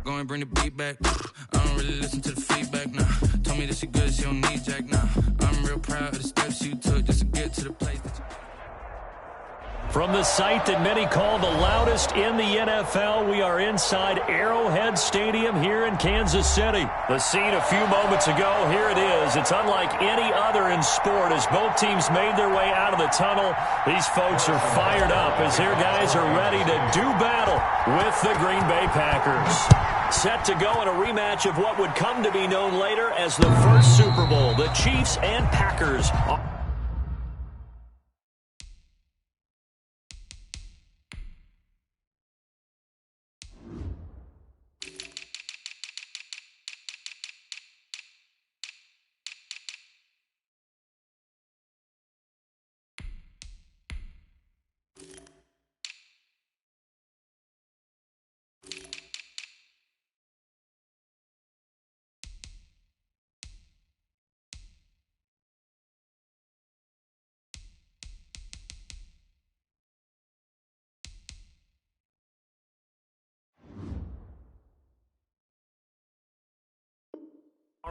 Go and bring the beat back. I don't really listen to the feedback, nah. Told me that she good, she don't need Jack, nah. I'm real proud of the steps you took just to get to the place that you... From the site that many call the loudest in the NFL, we are inside Arrowhead Stadium here in Kansas City. The scene a few moments ago, here it is. It's unlike any other in sport as both teams made their way out of the tunnel. These folks are fired up as their guys are ready to do battle with the Green Bay Packers. Set to go in a rematch of what would come to be known later as the first Super Bowl. The Chiefs and Packers are...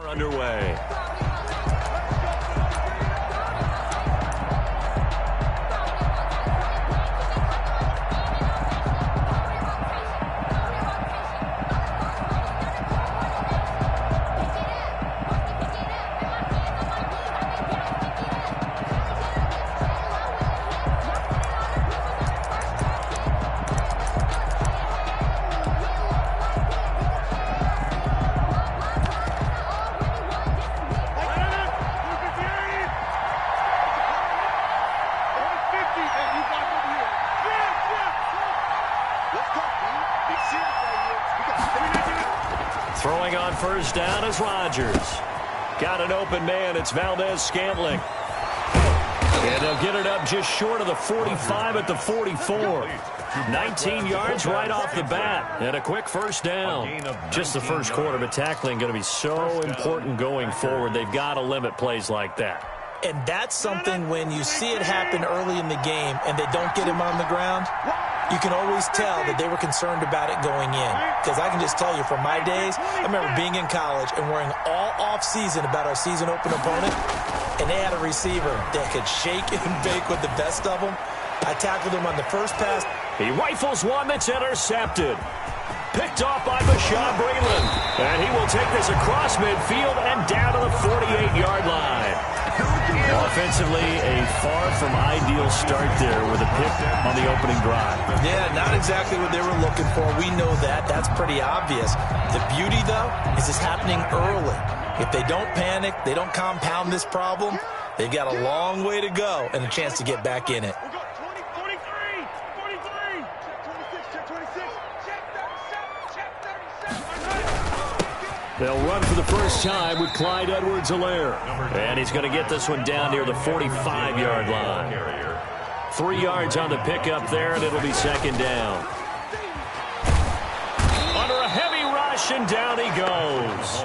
underway. Throwing on first down is Rodgers. Got an open man. It's Valdez-Scantling. And they'll get it up just short of the 45 at the 44. 19 yards right off the bat. And a quick first down. Just the first quarter, but tackling going to be so important going forward. They've got to limit plays like that. And that's something when you see it happen early in the game and they don't get him on the ground, you can always tell that they were concerned about it going in. Because I can just tell you from my days, I remember being in college and worrying all off-season about our season open opponent, and they had a receiver that could shake and bake with the best of them. I tackled him on the first pass. He rifles one that's intercepted. Picked off by Bashaud Breeland. And he will take this across midfield and down to the 48-yard line. Offensively, a far from ideal start there with a pick on the opening drive. Yeah, not exactly what they were looking for. We know that. That's pretty obvious. The beauty, though, is it's happening early. If they don't panic, they don't compound this problem, they've got a long way to go and a chance to get back in it. They'll run for the first time with Clyde Edwards-Helaire. And he's going to get this one down near the 45-yard line. 3 yards on the pickup there, and it'll be second down. Under a heavy rush, and down he goes.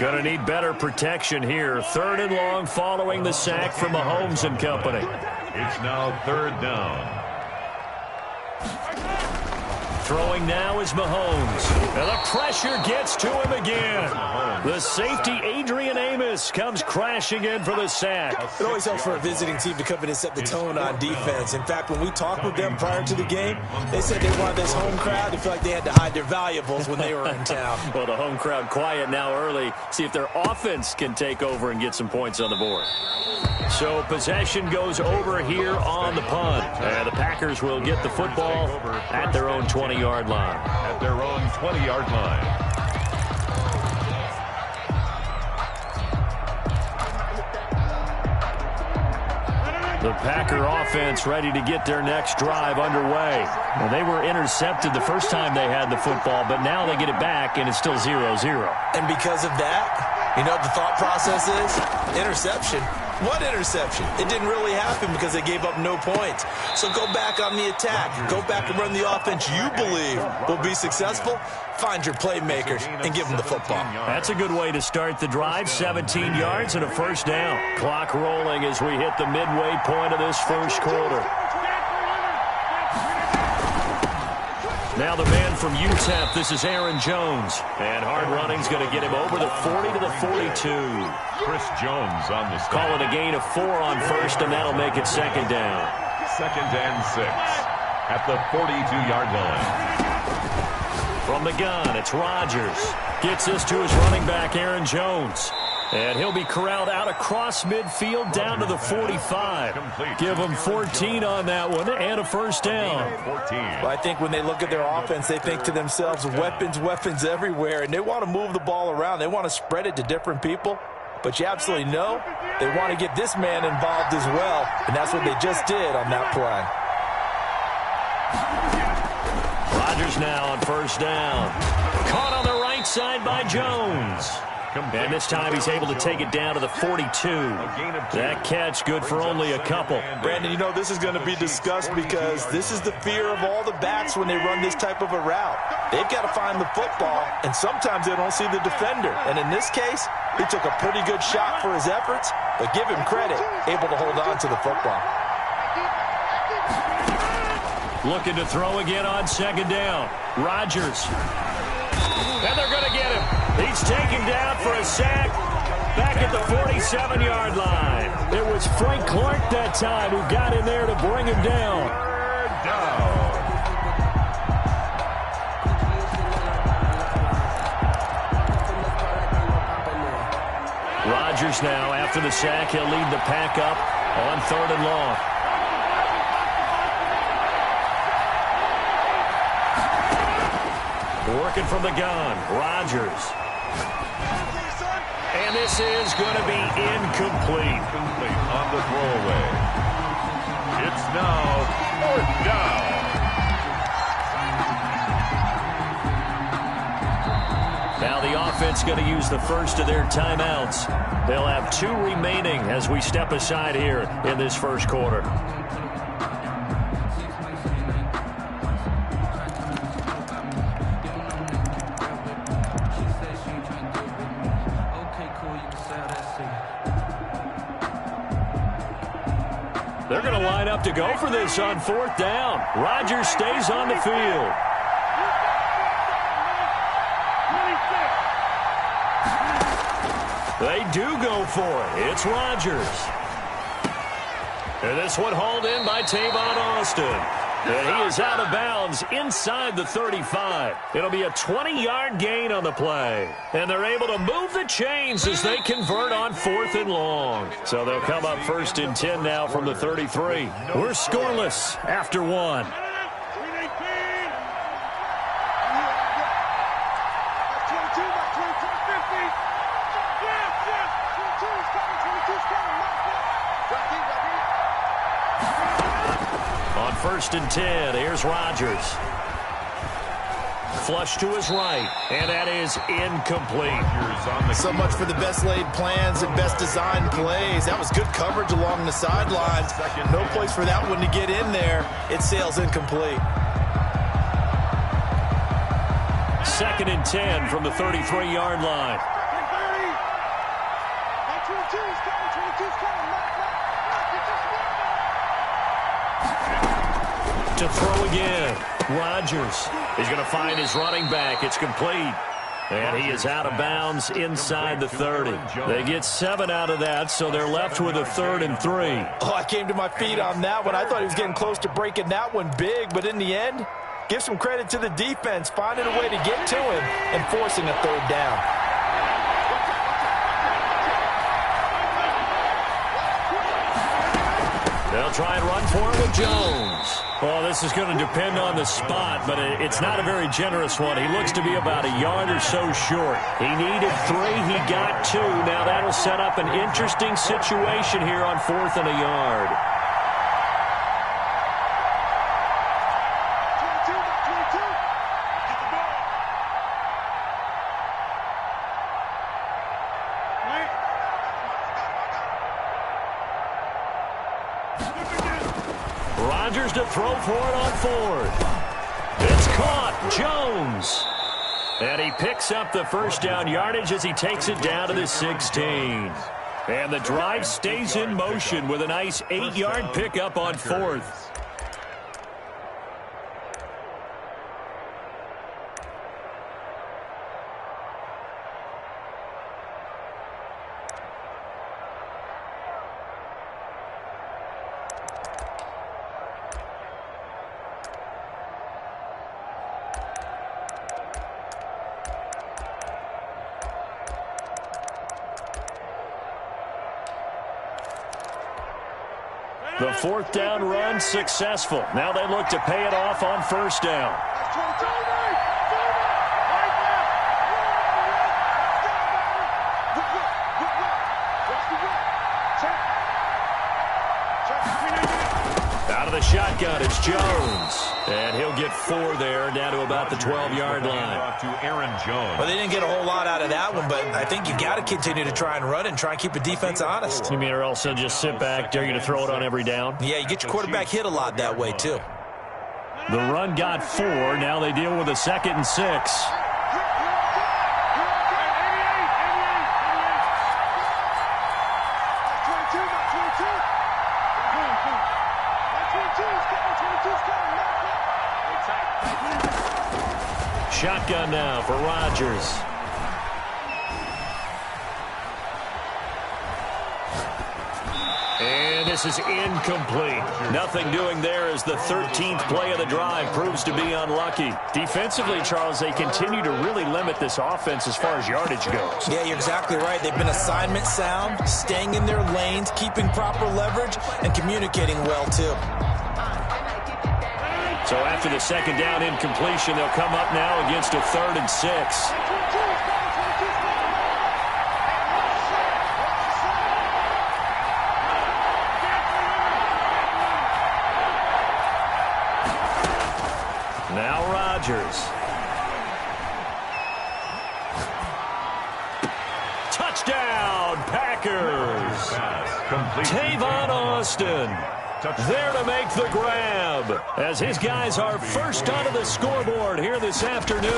Going to need better protection here. Third and long following the sack from Mahomes and company. It's now third down. Throwing now is Mahomes. And the pressure gets to him again. The safety, Adrian Amos, comes crashing in for the sack. It always helps for a visiting team to come in and set the tone on defense. In fact, when we talked with them prior to the game, they said they wanted this home crowd to feel like they had to hide their valuables when they were in town. Well, the home crowd quiet now early. See if their offense can take over and get some points on the board. So possession goes over here on the punt. And the Packers will get the football at their own 20-yard line. At their own 20-yard line. The Packer offense ready to get their next drive underway. Well, they were intercepted the first time they had the football, but now they get it back, and it's still 0-0. And because of that, you know what the thought process is? Interception. What interception? It didn't really happen because they gave up no points. So go back on the attack. Go back and run the offense you believe will be successful. Find your playmakers and give them the football. That's a good way to start the drive. 17 yards and a first down. Clock rolling as we hit the midway point of this first quarter. Now the man from UTEP, this is Aaron Jones. And hard running's going to get him over the 40 to the 42. Chris Jones on the stop. Calling a gain of 4 on first, and that'll make it second down. 2nd and 6 at the 42-yard line. From the gun, it's Rodgers. Gets this to his running back, Aaron Jones. And he'll be corralled out across midfield down to the 45. Give him 14 on that one and a first down. Well, I think when they look at their offense, they think to themselves, weapons, weapons everywhere. And they want to move the ball around. They want to spread it to different people. But you absolutely know they want to get this man involved as well. And that's what they just did on that play. Rodgers now on first down. Caught on the right side by Jones. And this time he's able to take it down to the 42. That catch good for only a couple. Brandon, you know this is going to be discussed because this is the fear of all the backs when they run this type of a route. They've got to find the football, and sometimes they don't see the defender. And in this case, he took a pretty good shot for his efforts, but give him credit, able to hold on to the football. Looking to throw again on second down. Rodgers. And they're going to get him. He's taken down for a sack back at the 47-yard line. It was Frank Clark that time who got in there to bring him down. Rodgers now, after the sack, he'll lead the pack up on 3rd and long. Working from the gun, Rodgers. And this is going to be incomplete. Complete on the throwaway. It's now 4th down. Now the offense going to use the first of their timeouts. They'll have 2 remaining as we step aside here in this first quarter. They're going to line up to go for this on 4th down. Rodgers stays on the field. They do go for it. It's Rodgers. And this one hauled in by Tavon Austin. And he is out of bounds inside the 35. It'll be a 20-yard gain on the play. And they're able to move the chains as they convert on 4th and long. So they'll come up 1st and 10 now from the 33. We're scoreless after 1. On 1st and 10, here's Rodgers. Flush to his right, and that is incomplete. So much for the best laid plans and best designed plays. That was good coverage along the sidelines. No place for that one to get in there. It sails incomplete. 2nd and 10 from the 33-yard line. To throw again. Rodgers. He's going to find his running back. It's complete. And he is out of bounds inside the 30. They get 7 out of that, so they're left with a 3rd and 3. Oh, I came to my feet on that one. I thought he was getting close to breaking that one big, but in the end, give some credit to the defense, finding a way to get to him and forcing a 3rd down. They'll try and run for it with Jones. Well, this is going to depend on the spot, but it's not a very generous one. He looks to be about a yard or so short. He needed 3. He got 2. Now that'll set up an interesting situation here on 4th and a yard. Rodgers to throw for it on 4th. It's caught. Jones. And he picks up the first down yardage as he takes it down to the 16. And the drive stays in motion with a nice 8-yard pickup on 4th. The fourth down run successful. Now they look to pay it off on first down. Out of the shotgun, it's Jones. And he'll get 4 there, down to about the 12-yard line. To Aaron Jones. Well, they didn't get a whole lot out of that one, but I think you got to continue to try and run and try and keep the defense honest. You mean or else they'll just sit back, dare you to throw it on every down? Yeah, you get your quarterback hit a lot that way, too. The run got 4. Now they deal with a 2nd and 6. Shotgun now for Rodgers. And this is incomplete. Nothing doing there as the 13th play of the drive proves to be unlucky. Defensively, Charles, they continue to really limit this offense as far as yardage goes. Yeah, you're exactly right. They've been assignment sound, staying in their lanes, keeping proper leverage, and communicating well, too. So after the 2nd down incompletion, they'll come up now against a 3rd and 6. Now Rodgers. Touchdown, Packers. Tavon Austin there to make the grab as his guys are first onto the scoreboard here this afternoon.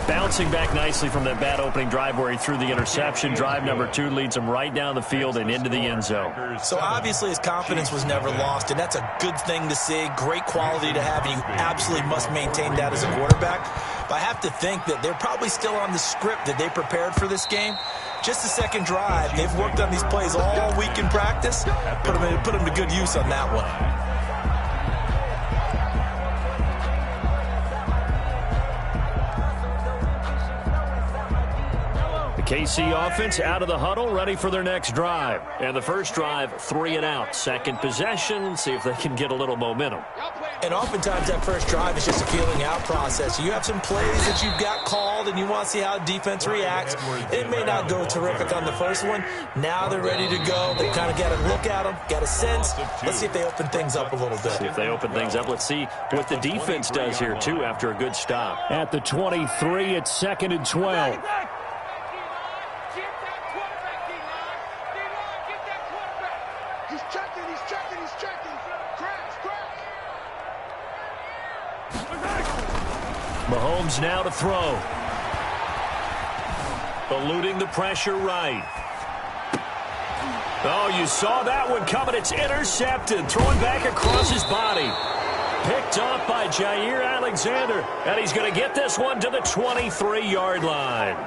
Bouncing back nicely from that bad opening drive where he threw the interception. Drive number 2 leads him right down the field and into the end zone. So obviously his confidence was never lost, and that's a good thing to see. Great quality to have, and you absolutely must maintain that as a quarterback. But I have to think that they're probably still on the script that they prepared for this game. Just the second drive. They've worked on these plays all week in practice. Put them to good use on that one. KC offense out of the huddle, ready for their next drive. And the first drive, 3 and out. Second possession, see if they can get a little momentum. And oftentimes that first drive is just a feeling out process. You have some plays that you've got called and you want to see how defense reacts. It may not go terrific on the first one. Now they're ready to go. They've kind of got to look at them, got a sense. Let's see if they open things up a little bit. See if they open things up. Let's see what the defense does here, too, after a good stop. At the 23, it's 2nd and 12. Mahomes now to throw. Eluding the pressure right. Oh, you saw that one coming. It's intercepted. Throwing back across his body. Picked up by Jair Alexander. And he's going to get this one to the 23-yard line.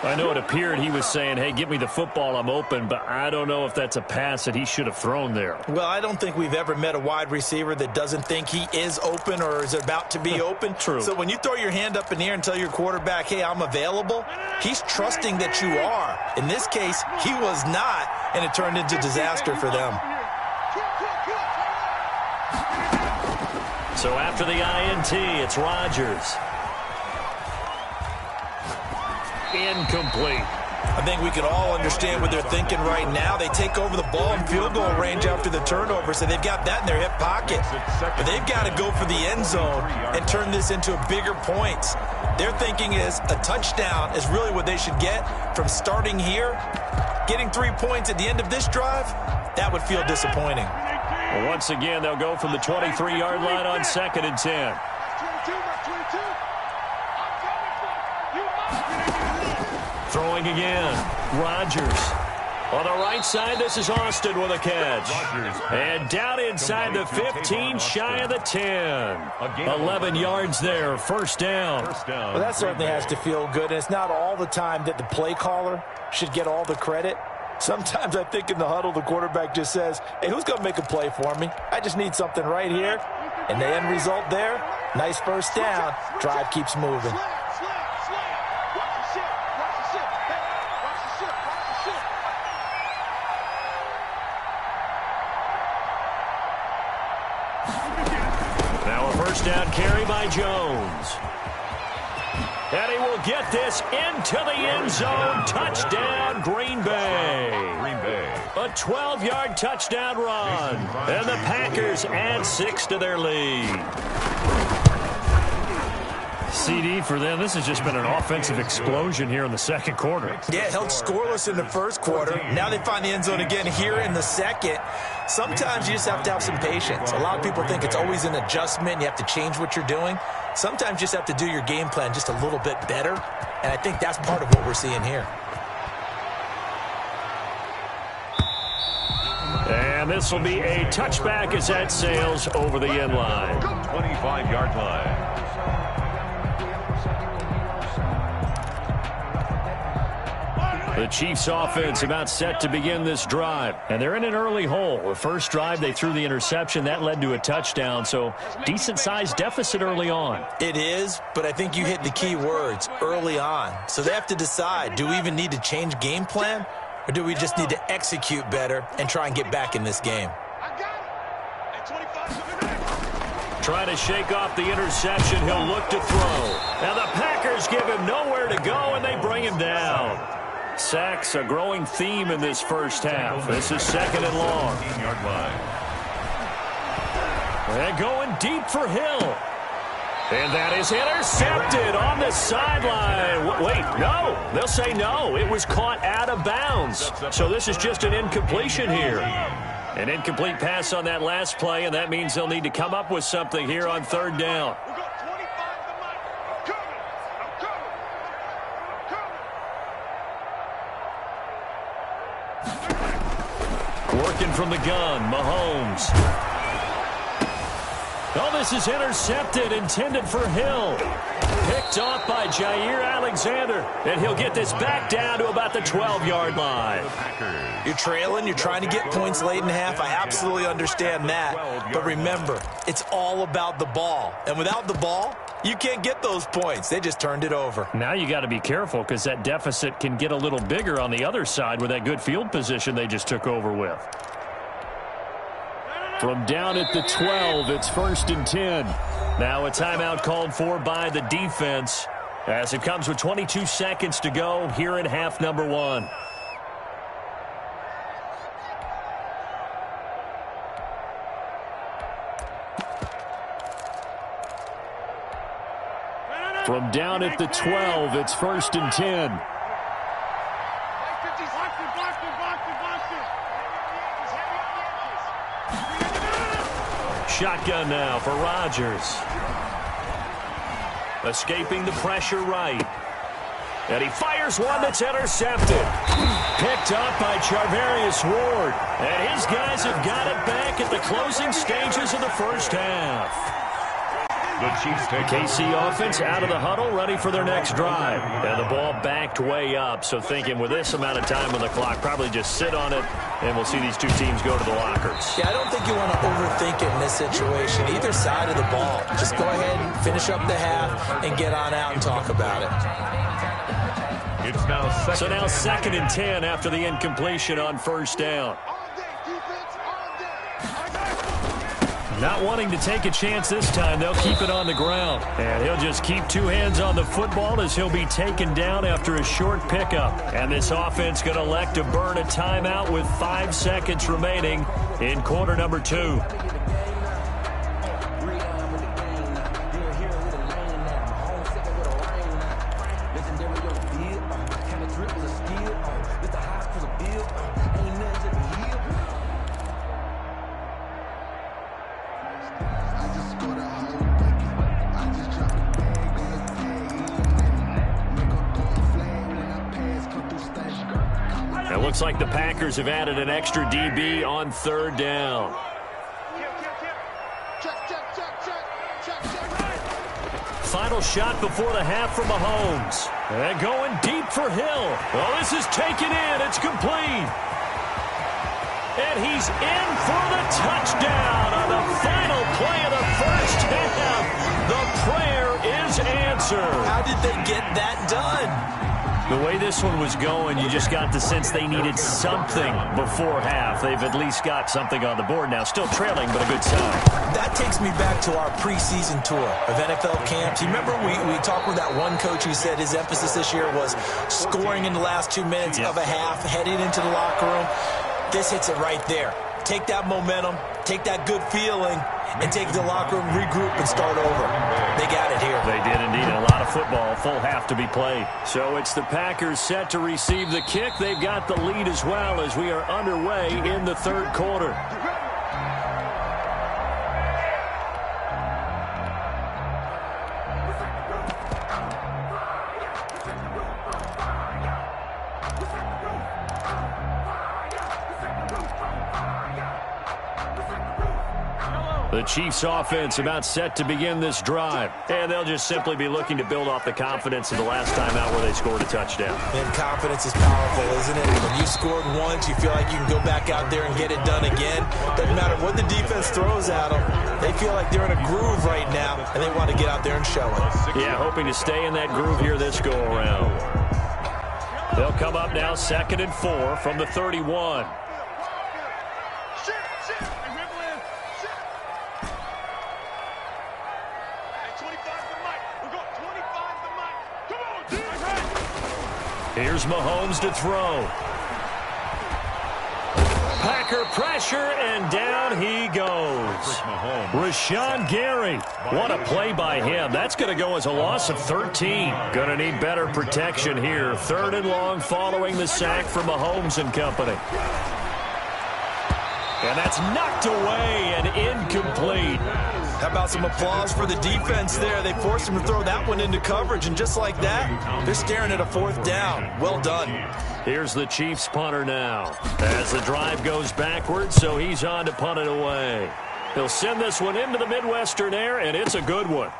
I know it appeared he was saying, hey, give me the football, I'm open, but I don't know if that's a pass that he should have thrown there. Well, I don't think we've ever met a wide receiver that doesn't think he is open or is about to be open. True. So when you throw your hand up in the air and tell your quarterback, hey, I'm available, he's trusting that you are. In this case, he was not, and it turned into disaster for them. So after the INT, it's Rodgers. Incomplete. I think we can all understand what they're thinking right now. They take over the ball in field goal range after the turnover, so they've got that in their hip pocket. But they've got to go for the end zone and turn this into bigger points. Their thinking is a touchdown is really what they should get from starting here. Getting 3 points at the end of this drive, that would feel disappointing. Well, once again, they'll go from the 23-yard line on 2nd and 10. Throwing again, Rodgers. On the right side, this is Austin with a catch. And down inside the 15, shy of the 10. 11 yards there, first down. Well, that certainly has to feel good. And it's not all the time that the play caller should get all the credit. Sometimes I think in the huddle, the quarterback just says, hey, who's going to make a play for me? I just need something right here. And the end result there, nice first down. Drive keeps moving. First down carry by Jones. And he will get this into the end zone. Touchdown, Green Bay. A 12-yard touchdown run. And the Packers add 6 to their lead. CD for them. This has just been an offensive explosion here in the second quarter. Yeah, held scoreless in the first quarter. Now they find the end zone again here in the second. Sometimes you just have to have some patience. A lot of people think it's always an adjustment. You have to change what you're doing. Sometimes you just have to do your game plan just a little bit better. And I think that's part of what we're seeing here. And this will be a touchback as that sails over the end line. 25-yard line. The Chiefs offense about set to begin this drive. And they're in an early hole. The first drive, they threw the interception. That led to a touchdown. So decent-sized deficit early on. It is, but I think you hit the key words, early on. So they have to decide, do we even need to change game plan? Or do we just need to execute better and try and get back in this game? Trying to shake off the interception. He'll look to throw. And the Packers give him nowhere to go, and they bring him down. Sacks, a growing theme in this first half. This is second and long. 15-yard line. And going deep for Hill. And that is intercepted on the sideline. Wait, no. They'll say no. It was caught out of bounds. So this is just an incompletion here. An incomplete pass on that last play, and that means they'll need to come up with something here on third down. Working from the gun, Mahomes. Oh, this is intercepted, intended for Hill. Picked off by Jair Alexander. And he'll get this back down to about the 12-yard line. You're trailing, you're trying to get points late in half. I absolutely understand that. But remember, it's all about the ball. And without the ball, you can't get those points. They just turned it over. Now you got to be careful because that deficit can get a little bigger on the other side with that good field position they just took over with. From down at the 12, it's 1st and 10. Now a timeout called for by the defense as it comes with 22 seconds to go here in half number 1. From down at the 12, it's 1st and 10. Shotgun now for Rodgers. Escaping the pressure right. And he fires one that's intercepted. Picked up by Charvarius Ward. And his guys have got it back at the closing stages of the first half. The Chiefs take the KC offense out of the huddle, ready for their next drive. And the ball backed way up, so thinking with this amount of time on the clock, probably just sit on it, and we'll see these two teams go to the lockers. Yeah, I don't think you want to overthink it in this situation, either side of the ball. Just go ahead and finish up the half and get on out and talk about it. It's now second and 10 after the incompletion on first down. Not wanting to take a chance this time, they'll keep it on the ground. And he'll just keep two hands on the football as he'll be taken down after a short pickup. And this offense going to elect to burn a timeout with 5 seconds remaining in quarter number 2. It looks like the Packers have added an extra DB on third down. Final shot before the half from Mahomes. And going deep for Hill. Well, this is taken in. It's complete. And he's in for the touchdown on the final play of the first half. The prayer is answered. How did they get that done? The way this one was going, you just got the sense they needed something before half. They've at least got something on the board now. Still trailing, but a good sign. That takes me back to our preseason tour of NFL camps. You remember we talked with that one coach who said his emphasis this year was scoring in the last 2 minutes of a half, heading into the locker room. This hits it right there. Take that momentum, take that good feeling, and take the locker room, regroup, and start over. They got it here. They did indeed. A lot of football, full half to be played. So it's the Packers set to receive the kick. They've got the lead as well as we are underway in the third quarter. The Chiefs offense about set to begin this drive. And they'll just simply be looking to build off the confidence of the last time out where they scored a touchdown. And confidence is powerful, isn't it? When you scored once, you feel like you can go back out there and get it done again. Doesn't matter what the defense throws at them. They feel like they're in a groove right now, and they want to get out there and show it. Yeah, hoping to stay in that groove here this go-around. They'll come up now 2nd and 4 from the 31. Here's Mahomes to throw. Packer pressure, and down he goes. Rashawn Gary. What a play by him. That's going to go as a loss of 13. Going to need better protection here. 3rd and long following the sack from Mahomes and company. And that's knocked away and incomplete. How about some applause for the defense there? They forced him to throw that one into coverage, and just like that, they're staring at a 4th down. Well done. Here's the Chiefs punter now. As the drive goes backwards, so he's on to punt it away. He'll send this one into the Midwestern air, and it's a good one.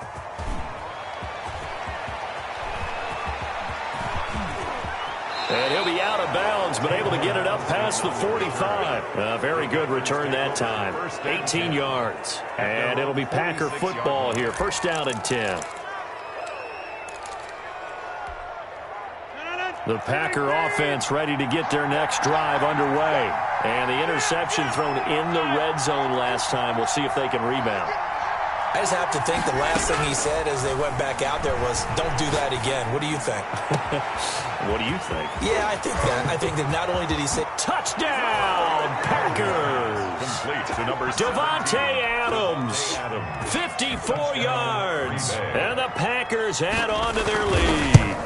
And he'll be out of bounds, but able to get it up past the 45. A very good return that time. 18 yards. And it'll be Packer football here. 1st down and 10. The Packer offense ready to get their next drive underway. And the interception thrown in the red zone last time. We'll see if they can rebound. I just have to think the last thing he said as they went back out there was, don't do that again. What do you think? What do you think? Yeah, I think that. I think that not only did he say, touchdown, Packers! Devontae Adams, 54 yards. And the Packers add on to their lead.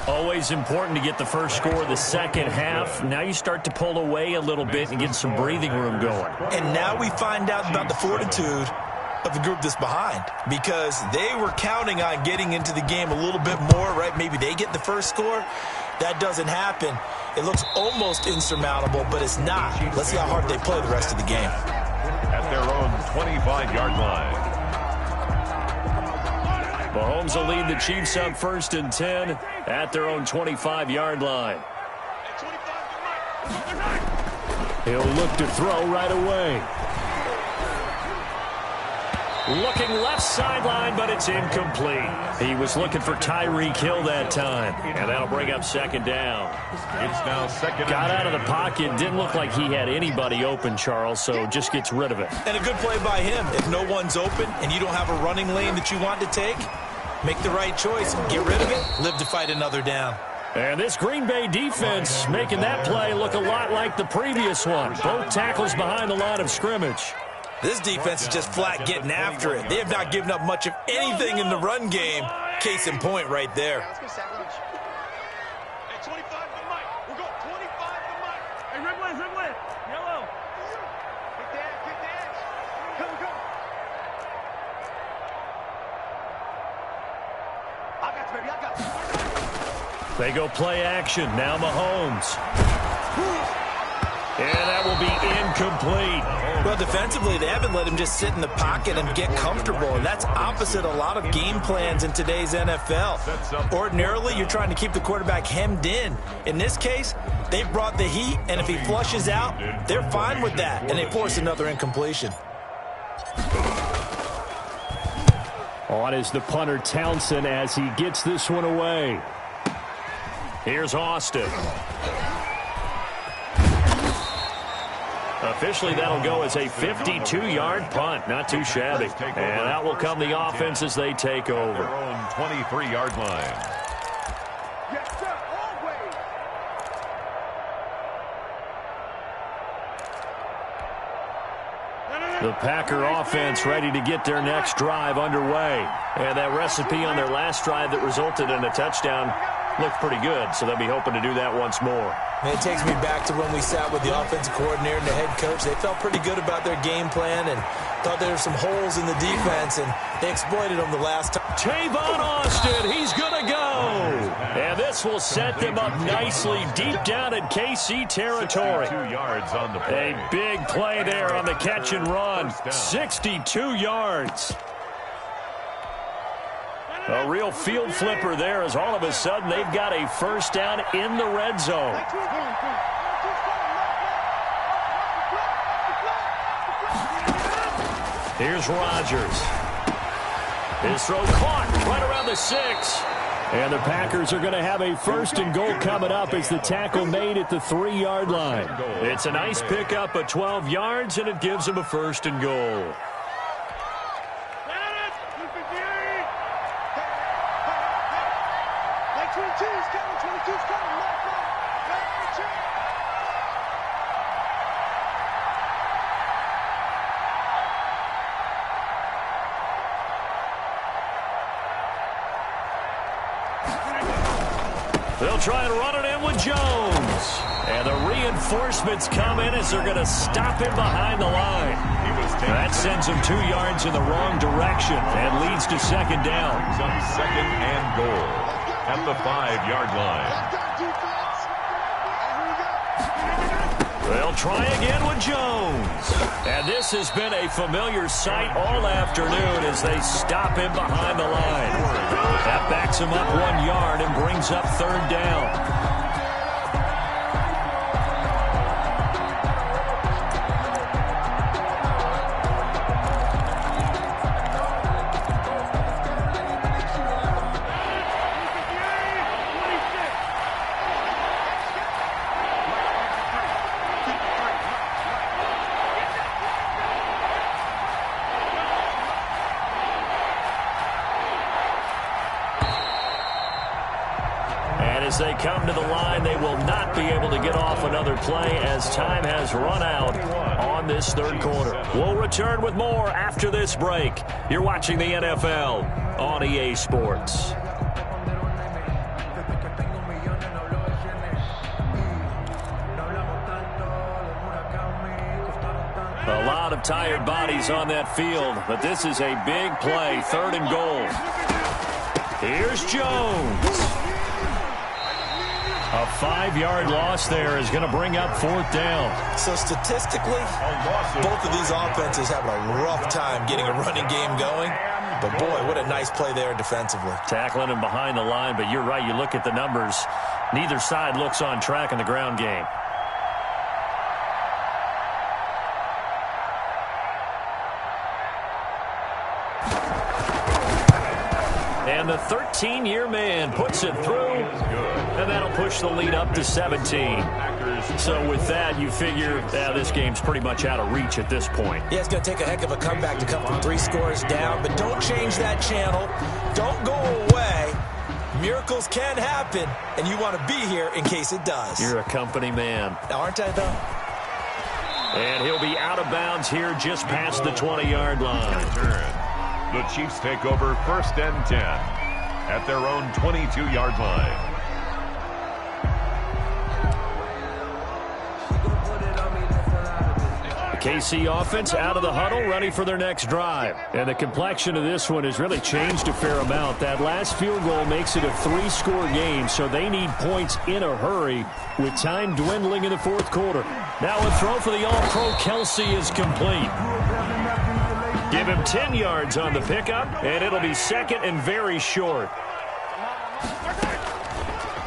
Always important to get the first score of the second half. Now you start to pull away a little bit and get some breathing room going. And now we find out about the fortitude of the group that's behind, because they were counting on getting into the game a little bit more, right? Maybe they get the first score. That doesn't happen. It looks almost insurmountable, but it's not. Let's see how hard they play the rest of the game. At their own 25-yard line. Mahomes will lead the Chiefs up 1st and 10 at their own 25-yard line. He'll look to throw right away. Looking left sideline, but it's incomplete. He was looking for Tyreek Hill that time, and that'll bring up 2nd down. It's now 2nd. Got out of the pocket. Didn't look like he had anybody open, Charles, so just gets rid of it. And a good play by him. If no one's open and you don't have a running lane that you want to take, make the right choice, get rid of it, live to fight another down. And this Green Bay defense making that play look a lot like the previous one. Both tackles behind the line of scrimmage. This defense is just flat getting after it. They have not given up much of anything in the run game. Case in point right there. They go play action. Now Mahomes. And that will be incomplete. Well, defensively, they haven't let him just sit in the pocket and get comfortable, and that's opposite a lot of game plans in today's NFL. Ordinarily, you're trying to keep the quarterback hemmed in. In this case, they brought the heat, and if he flushes out, they're fine with that, and they force another incompletion. On is the punter Townsend as he gets this one away. Here's Austin. Officially, that'll go as a 52-yard punt. Not too shabby. And out will come the offense as they take over. Their own 23-yard line. The Packer offense ready to get their next drive underway. And that recipe on their last drive that resulted in a touchdown looked pretty good, so they'll be hoping to do that once more. It takes me back to when we sat with the offensive coordinator and the head coach. They felt pretty good about their game plan and thought there were some holes in the defense, and they exploited them the last time. Tavon Austin, he's going to go. And this will set them up nicely deep down in KC territory. 2 yards on the play. A big play there on the catch and run. 62 yards. A real field flipper there as all of a sudden they've got a first down in the red zone. Here's Rodgers. His throw caught right around the 6. And the Packers are going to have a first and goal coming up as the tackle made at the 3-yard line. It's a nice pickup of 12 yards, and it gives them a first and goal. They'll try and run it in with Jones. And the reinforcements come in as they're going to stop him behind the line. That sends him 2 yards in the wrong direction and leads to second down. Second and goal at the 5-yard line. They'll try again with Jones. And this has been a familiar sight all afternoon as they stop him behind the line. That backs him up 1 yard and brings up third down. As they come to the line, they will not be able to get off another play as time has run out on this third quarter. We'll return with more after this break. You're watching the NFL on EA Sports. A lot of tired bodies on that field, but this is a big play, third and goal. Here's Jones. A 5-yard loss there is going to bring up fourth down. So statistically, both of these offenses having a rough time getting a running game going. But, boy, what a nice play there defensively. Tackling him behind the line, but you're right. You look at the numbers. Neither side looks on track in the ground game. And the 13-year man puts it through, and that'll push the lead up to 17. So with that, you figure this game's pretty much out of reach at this point. Yeah, it's going to take a heck of a comeback to come from 3 scores down, but don't change that channel. Don't go away. Miracles can happen, and you want to be here in case it does. You're a company man. Aren't I, though? And he'll be out of bounds here just past the 20-yard line. The Chiefs take over first and 10 at their own 22-yard line. The KC offense out of the huddle, ready for their next drive. And the complexion of this one has really changed a fair amount. That last field goal makes it a 3-score game, so they need points in a hurry with time dwindling in the fourth quarter. Now a throw for the All-Pro Kelsey is complete. Give him 10 yards on the pickup, and it'll be second and very short.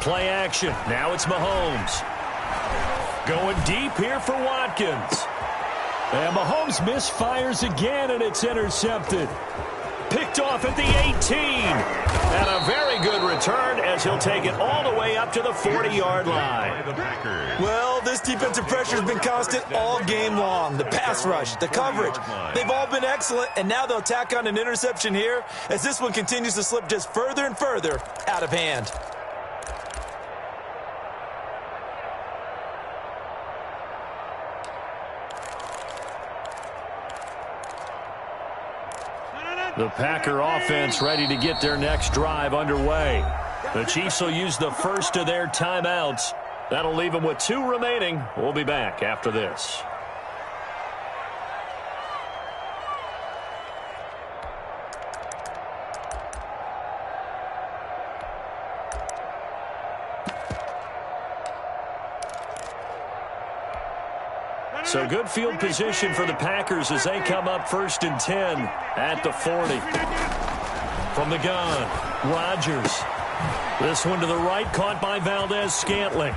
Play action. Now it's Mahomes. Going deep here for Watkins. And Mahomes misfires again, and it's intercepted. Picked off at the 18. And a very good return as as he'll take it all the way up to the 40-yard line. Well, this defensive pressure has been constant all game long. The pass rush, the coverage, they've all been excellent, and now they'll tack on an interception here as this one continues to slip just further and further out of hand. The Packer offense ready to get their next drive underway. The Chiefs will use the first of their timeouts. That'll leave them with 2 remaining. We'll be back after this. So good field position for the Packers as they come up 1st and 10 at the 40. From the gun, Rodgers. This one to the right, caught by Valdez-Scantling.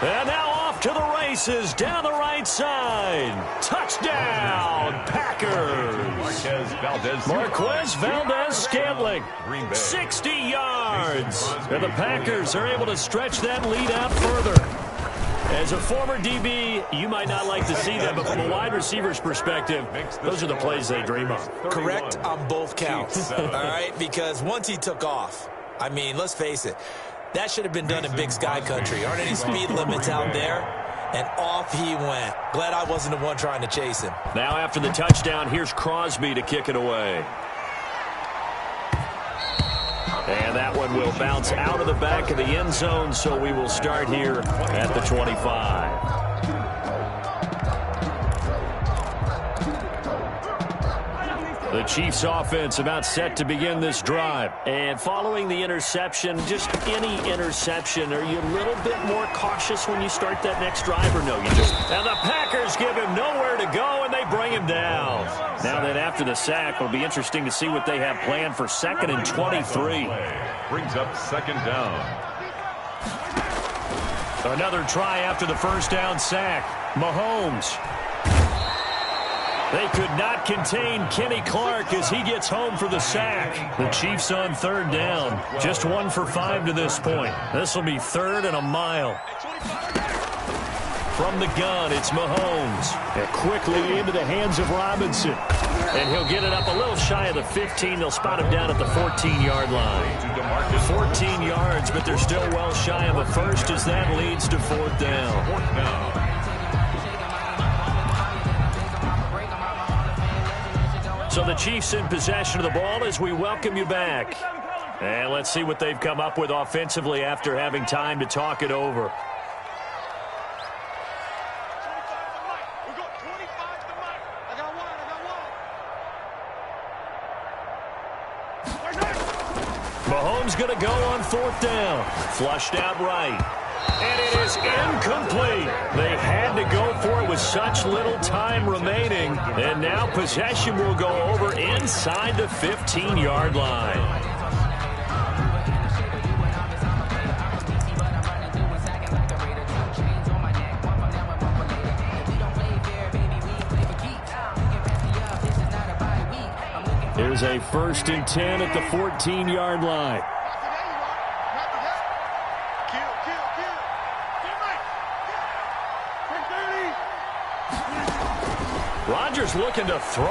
And now off to the races, down the right side. Touchdown, Packers. Marquez Valdez-Scantling, 60 yards. And the Packers are able to stretch that lead out further. As a former DB, you might not like to see that, but from a wide receiver's perspective, those are the plays they dream of. Correct on both counts, all right? Because once he took off, I mean, let's face it, that should have been done in Big Sky Country. Aren't any speed limits out there? And off he went. Glad I wasn't the one trying to chase him. Now after the touchdown, here's Crosby to kick it away. And that one will bounce out of the back of the end zone, so we will start here at the 25. The Chiefs offense about set to begin this drive. And following the interception, just any interception, are you a little bit more cautious when you start that next drive or no? And the Packers give him nowhere to go, and they bring him down. Now then, after the sack, it'll be interesting to see what they have planned for 2nd and 23. Brings up 2nd down. Another try after the first down sack. Mahomes. They could not contain Kenny Clark as he gets home for the sack. The Chiefs on 3rd down. Just 1 for 5 to this point. This will be 3rd and a mile. From the gun, it's Mahomes. And quickly into the hands of Robinson. And he'll get it up a little shy of the 15. They'll spot him down at the 14-yard line. 14 yards, but they're still well shy of a first as that leads to 4th down. So the Chiefs in possession of the ball as we welcome you back. And let's see what they've come up with offensively after having time to talk it over. Mahomes going to go on 4th down. Flushed out right. And it is incomplete. They had to go for it with such little time remaining. And now possession will go over inside the 15-yard line. Here's a 1st and 10 at the 14-yard line. Rodgers looking to throw.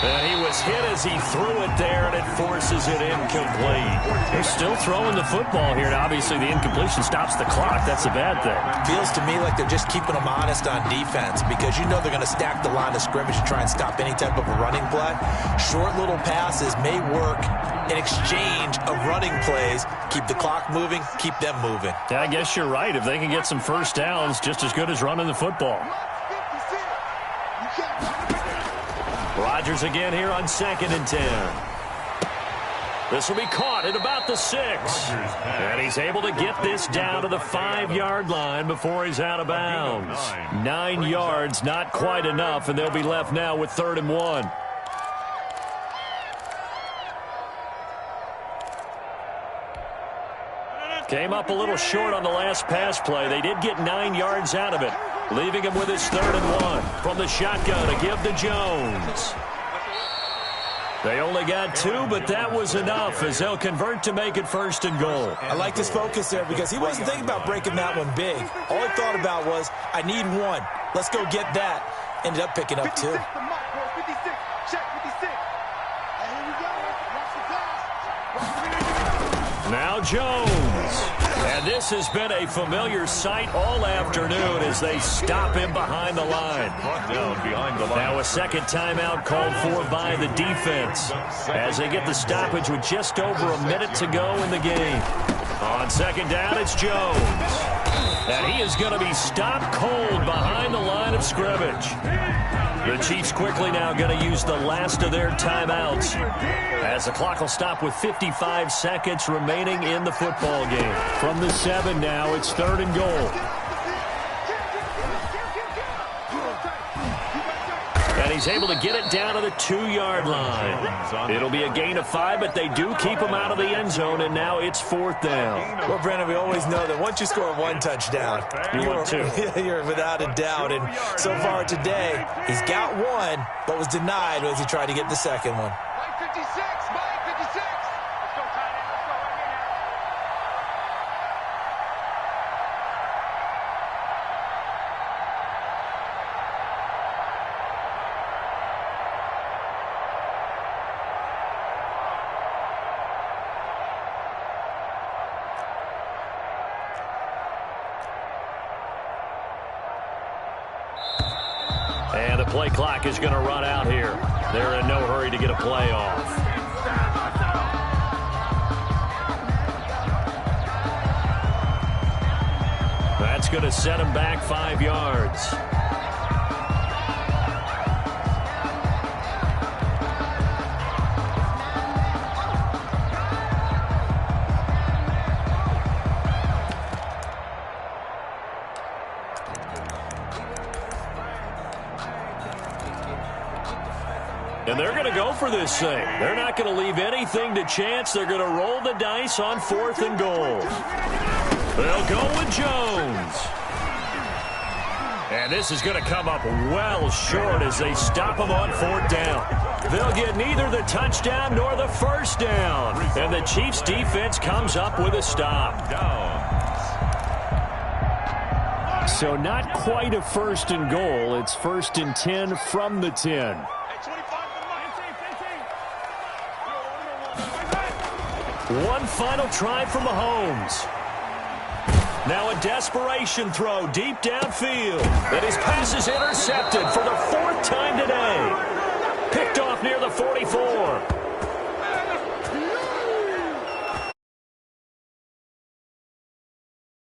And he was hit as he threw it there, and it forces it incomplete. They're still throwing the football here, and obviously the incompletion stops the clock. That's a bad thing. Feels to me like they're just keeping them honest on defense because you know they're going to stack the line of scrimmage to try and stop any type of a running play. Short little passes may work in exchange of running plays. Keep the clock moving, keep them moving. Yeah, I guess you're right. If they can get some first downs, just as good as running the football. Rodgers again here on 2nd and 10. This will be caught at about the 6. And he's able to get this down to the 5-yard line before he's out of bounds. 9 yards, not quite enough, and they'll be left now with 3rd and 1. Came up a little short on the last pass play. They did get 9 yards out of it, leaving him with his 3rd and 1. From the shotgun to give to Jones. They only got 2, but that was enough as they'll convert to make it 1st and goal. I like his focus there because he wasn't thinking about breaking that one big. All he thought about was, I need 1. Let's go get that. Ended up picking up 2. Now Jones. And this has been a familiar sight all afternoon as they stop him behind the line. Now a second timeout called for by the defense as they get the stoppage with just over a minute to go in the game. On second down, it's Jones. And he is going to be stopped cold behind the line of scrimmage. The Chiefs quickly now going to use the last of their timeouts as the clock will stop with 55 seconds remaining in the football game. From the 7 now, it's 3rd and goal. And he's able to get it down to the 2-yard line. It'll be a gain of 5, but they do keep him out of the end zone, and now it's 4th down. Well, Brandon, we always know that once you score 1 touchdown, you're without a doubt. And so far today, he's got 1, but was denied as he tried to get the second one. And the play clock is going to run out here. They're in no hurry to get a play off. That's going to set him back 5 yards. And they're going to go for this thing. They're not going to leave anything to chance. They're going to roll the dice on 4th and goal. They'll go with Jones. And this is going to come up well short as they stop him on 4th down. They'll get neither the touchdown nor the 1st down. And the Chiefs defense comes up with a stop. So not quite a 1st and goal. It's 1st and 10 from the 10. One final try from Mahomes. Now a desperation throw deep downfield. And his pass is intercepted for the 4th